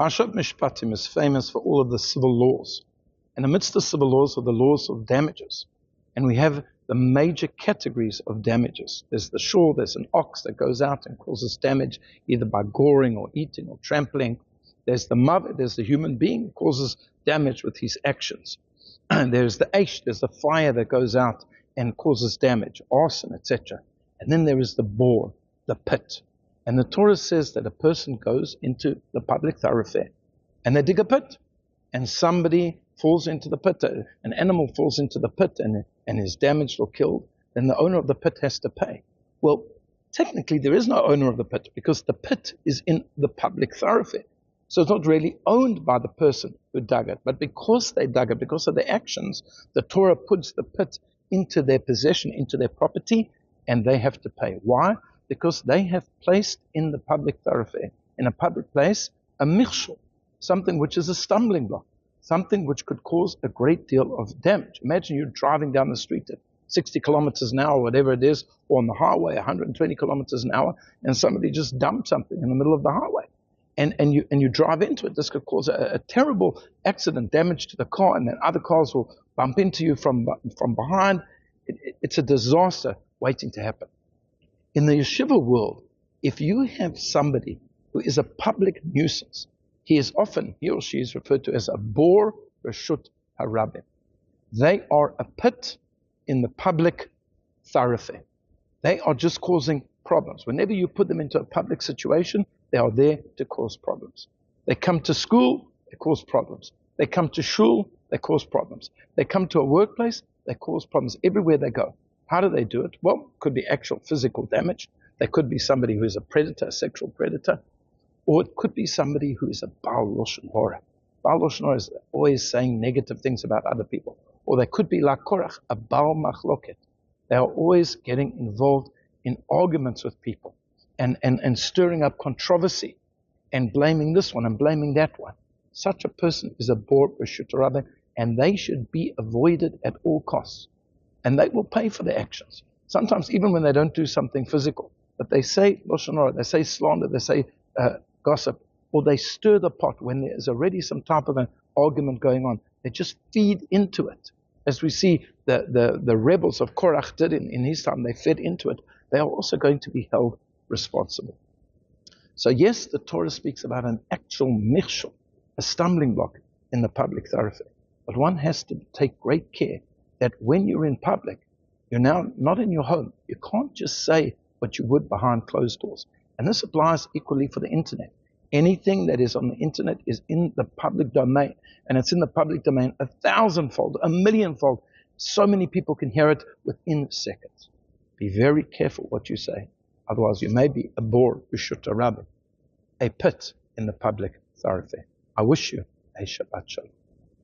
Parshat Mishpatim is famous for all of the civil laws. And amidst the civil laws are the laws of damages. And we have the major categories of damages. There's the shore, there's an ox that goes out and causes damage either by goring or eating or trampling. There's the mother, there's the human being who causes damage with his actions. There's the ash, there's the fire that goes out and causes damage, arson, etc. And then there is the bore, the pit. And the Torah says that a person goes into the public thoroughfare and they dig a pit and somebody falls into the pit, an animal falls into the pit and is damaged or killed, then the owner of the pit has to pay. Well, technically there is no owner of the pit because the pit is in the public thoroughfare. So it's not really owned by the person who dug it, but because they dug it, because of their actions, the Torah puts the pit into their possession, into their property, and they have to pay. Why? Because they have placed in the public thoroughfare, in a public place, a michshol, something which is a stumbling block, something which could cause a great deal of damage. Imagine you're driving down the street at 60 kilometers an hour, whatever it is, or on the highway, 120 kilometers an hour, and somebody just dumped something in the middle of the highway. And you drive into it. This could cause a terrible accident, damage to the car, and then other cars will bump into you from behind. It's a disaster waiting to happen. In the yeshiva world, if you have somebody who is a public nuisance, he or she is referred to as a bor reshut harabim. They are a pit in the public thoroughfare. They are just causing problems. Whenever you put them into a public situation, they are there to cause problems. They come to school, they cause problems. They come to shul, they cause problems. They come to a workplace, they cause problems everywhere they go. How do they do it? Well, it could be actual physical damage. They could be somebody who is a predator, a sexual predator. Or it could be somebody who is a Baal Lashon Hora. Baal Lashon Hora is always saying negative things about other people. Or they could be like Korach, a Baal Machloket. They are always getting involved in arguments with people and stirring up controversy and blaming this one and blaming that one. Such a person is a bor b'shut harabim, and they should be avoided at all costs. And they will pay for their actions. Sometimes even when they don't do something physical, but they say Lashon Hora, they say slander, they say gossip, or they stir the pot when there is already some type of an argument going on. They just feed into it. As we see the rebels of Korach did in his time, they fed into it. They are also going to be held responsible. So yes, the Torah speaks about an actual michshol, a stumbling block in the public thoroughfare. But one has to take great care that when you're in public, you're now not in your home. You can't just say what you would behind closed doors. And this applies equally for the internet. Anything that is on the internet is in the public domain. And it's in the public domain 1,000-fold, 1,000,000-fold. So many people can hear it within seconds. Be very careful what you say. Otherwise, you may be a bor b'shut harabim, a pit in the public thoroughfare. I wish you a Shabbat Shalom.